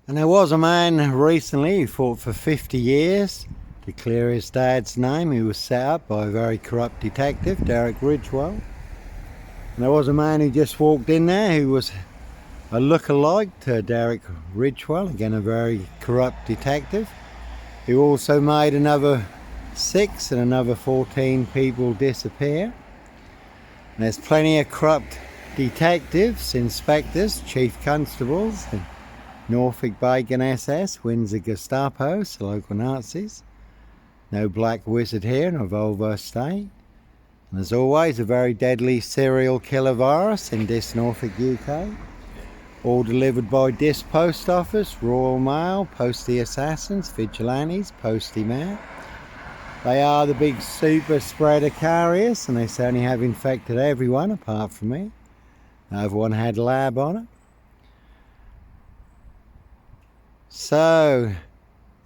And there was a man recently who fought for 50 years to clear his dad's name. He was set up by a very corrupt detective, Derek Ridgewell. And there was a man who just walked in there who was a look-alike to Derek Ridgewell, again a very corrupt detective, who also made another 6 and another 14 people disappear. And there's plenty of corrupt detectives, inspectors, chief constables, and Norfolk Bacon SS, Windsor Gestapo, so local Nazis. No black wizard here in a Volvo state. And as always, a very deadly serial killer virus in this Norfolk, UK. All delivered by this post office, Royal Mail, Postie Assassins, Vigilantes, Postie Mail. They are the big super spreader carriers, and they certainly have infected everyone apart from me. Everyone had a lab on it. So,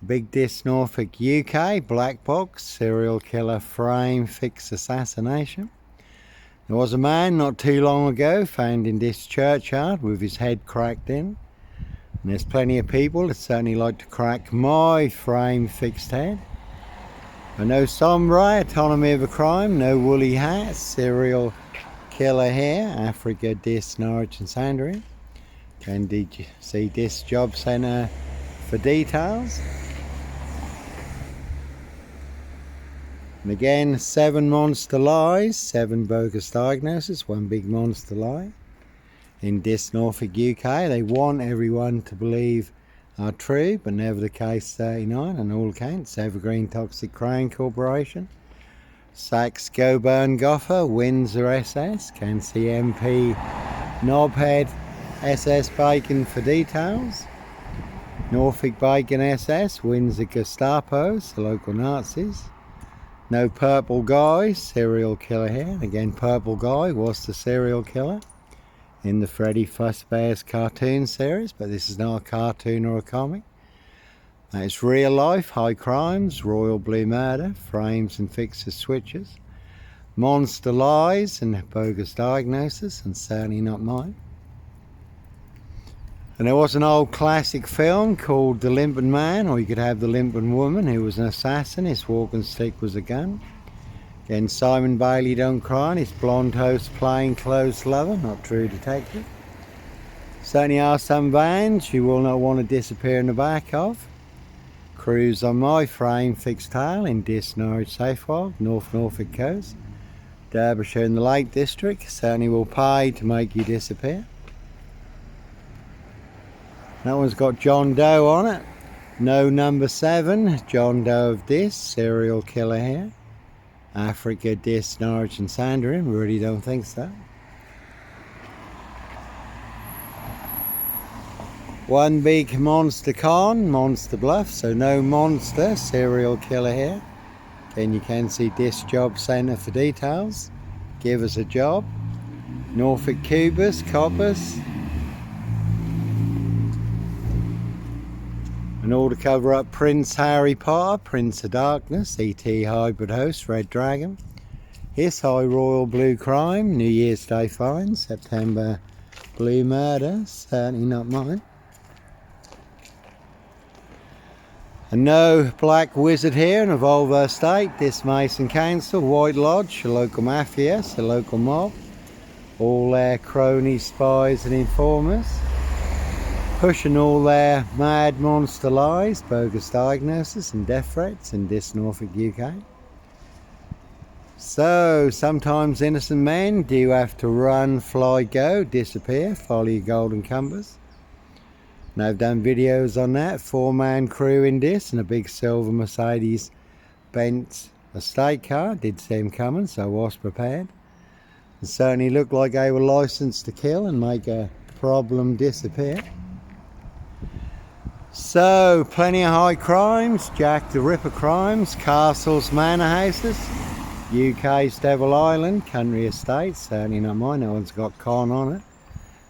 big dis Norfolk, UK, black box, serial killer frame fix assassination. There was a man not too long ago found in this churchyard with his head cracked in. And there's plenty of people that certainly like to crack my frame fixed head. But no Sombra, autonomy of a crime, no woolly hat, serial killer here, Africa, dis, Norwich and Sandringham. Did you see this job centre for details? And again, 7 monster lies, 7 bogus diagnoses, 1 big monster lie. In this Norfolk, UK, they want everyone to believe are true, but never the case 39 on all accounts. Evergreen Toxic Crane Corporation, Sachs Goburn Goffer, Windsor SS, can see MP Knobhead SS Bacon for details. Norfolk Bacon SS, Windsor Gestapos, the local Nazis. No purple guy, serial killer here. Again, purple guy was the serial killer in the Freddy Fazbear's cartoon series, but this is not a cartoon or a comic. It's real life, high crimes, royal blue murder, frames and fixes switches, monster lies and bogus diagnoses, and certainly not mine. And there was an old classic film called The Limping Man, or you could have The Limping Woman, who was an assassin. His walking stick was a gun. Again, Simon Bailey don't cry, and his blonde host plain clothes lover, not true detective. Certainly are some vans you will not want to disappear in the back of. Cruise on my frame fixed tail in Dis, Norwich, Safewild, North Norfolk coast. Derbyshire in the Lake District, certainly will pay to make you disappear. That one's got John Doe on it. No number 7, John Doe of this, serial killer here. Africa, Dis, Norwich and Sandringham, really don't think so. One big monster con, monster bluff, so no monster, serial killer here. Then you can see Dis Job Centre for details. Give us a job. Norfolk Cubus, Coppers. And all to cover up Prince Harry Potter, Prince of Darkness, E.T. Hybrid Host, Red Dragon. Hiss High Royal Blue Crime, New Year's Day Fine, September Blue Murder, certainly not mine. And no black wizard here in a Volvo estate, this Mason Council, White Lodge, a local mafia, a local mob. All their cronies, spies and informers. Pushing all their mad monster lies, bogus diagnoses and death threats in this Norfolk, UK. So, sometimes innocent men do have to run, fly, go, disappear, follow your golden compass. And I've done videos on that, 4-man crew in this, and a big silver Mercedes Benz estate car. Did see him coming, so I was prepared. It certainly looked like they were licensed to kill and make a problem disappear. So, plenty of high crimes, Jack the Ripper crimes, castles, manor houses, UK's Devil Island, country estates, certainly not mine, no one's got con on it.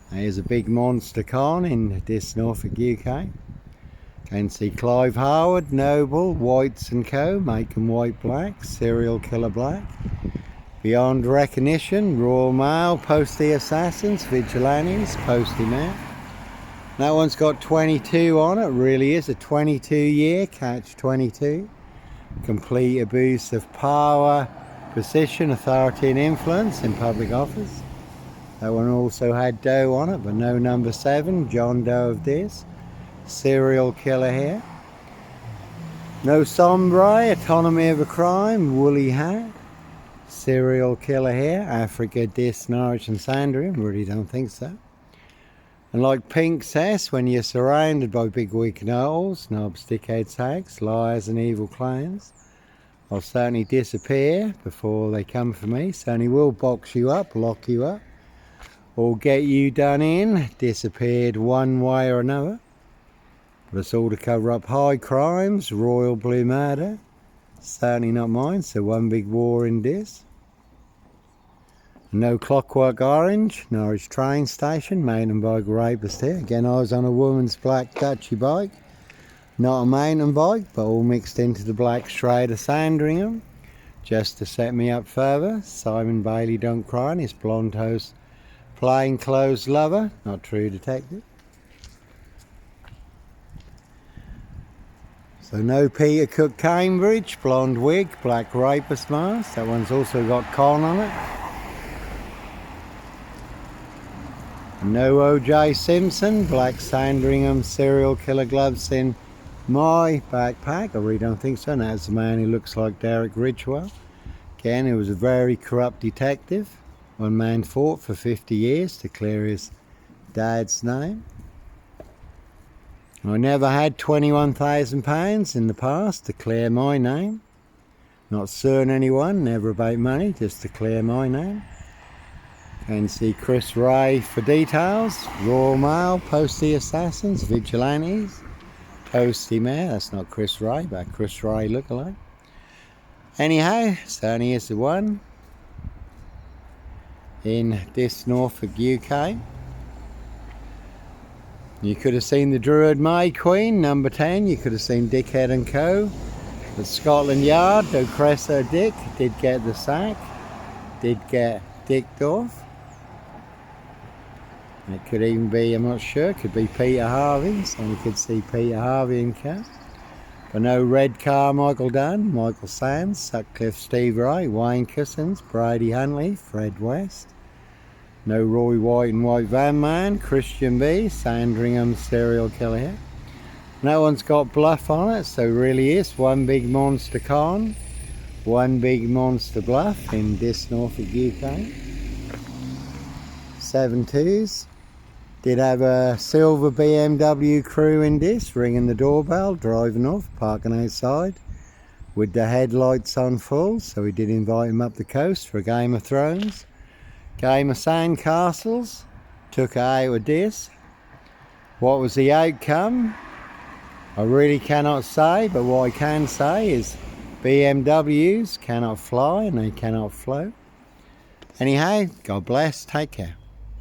There's a big monster con in this Norfolk, UK. Can see Clive Howard, Noble, Whites and Co, make 'em white black, serial killer black. Beyond recognition, Royal Mail, Postie Assassins, Vigilantes, Postie Mail. That one's got 22 on it, really is a 22-year catch 22. Complete abuse of power, position, authority and influence in public office. That one also had Doe on it, but no number 7, John Doe of this. Serial killer here. No sombre, autonomy of a crime, woolly hat. Serial killer here, Africa, Dis, Norwich and Sandringham, really don't think so. And like Pink says, when you're surrounded by big weak knowles, knobs, dickheads, hags, liars and evil clowns, I'll certainly disappear before they come for me. Certainly will box you up, lock you up, or get you done in, disappeared one way or another. But it's all to cover up high crimes, royal blue murder. Certainly not mine, so one big war in this. No Clockwork Orange, Norwich train station, mountain bike rapist here. Again, I was on a woman's black Dutchy bike. Not a mountain bike, but all mixed into the black shroud of Sandringham. Just to set me up further, Simon Bailey don't cry and his blonde host plainclothes lover, not true detective. So no Peter Cook Cambridge, blonde wig, black rapist mask. That one's also got con on it. No OJ Simpson, black Sandringham serial killer gloves in my backpack. I really don't think so. And that's the man who looks like Derek Ridgewell. Again, he was a very corrupt detective. One man fought for 50 years to clear his dad's name. I never had £21,000 in the past to clear my name. Not suing anyone, never about money, just to clear my name. Can see Chris Ray for details. Royal Mail, Postie Assassins, Vigilantes, Postie Mayor. That's not Chris Ray, but Chris Ray lookalike. Anyhow, certainly is the one in this Norfolk, UK. You could have seen the Druid May Queen, number 10. You could have seen Dickhead and Co. The Scotland Yard, though Cressor Dick did get the sack, did get dicked off. It could even be, I'm not sure, it could be Peter Harvey, so you could see Peter Harvey in cap. But no Red Car Michael Dunn, Michael Sands, Sutcliffe Steve Ray, Wayne Cousins, Brady Huntley, Fred West. No Roy White and White Van Man, Christian B, Sandringham serial killer here. No one's got bluff on it, so really is one big monster con, one big monster bluff in this Norfolk, UK. 7-2s. Did have a silver BMW crew in this, ringing the doorbell, driving off, parking outside with the headlights on full. So we did invite him up the coast for a Game of Thrones, game of Sandcastles. Took it out with this. What was the outcome? I really cannot say, but what I can say is BMWs cannot fly and they cannot float. Anyhow, God bless, take care.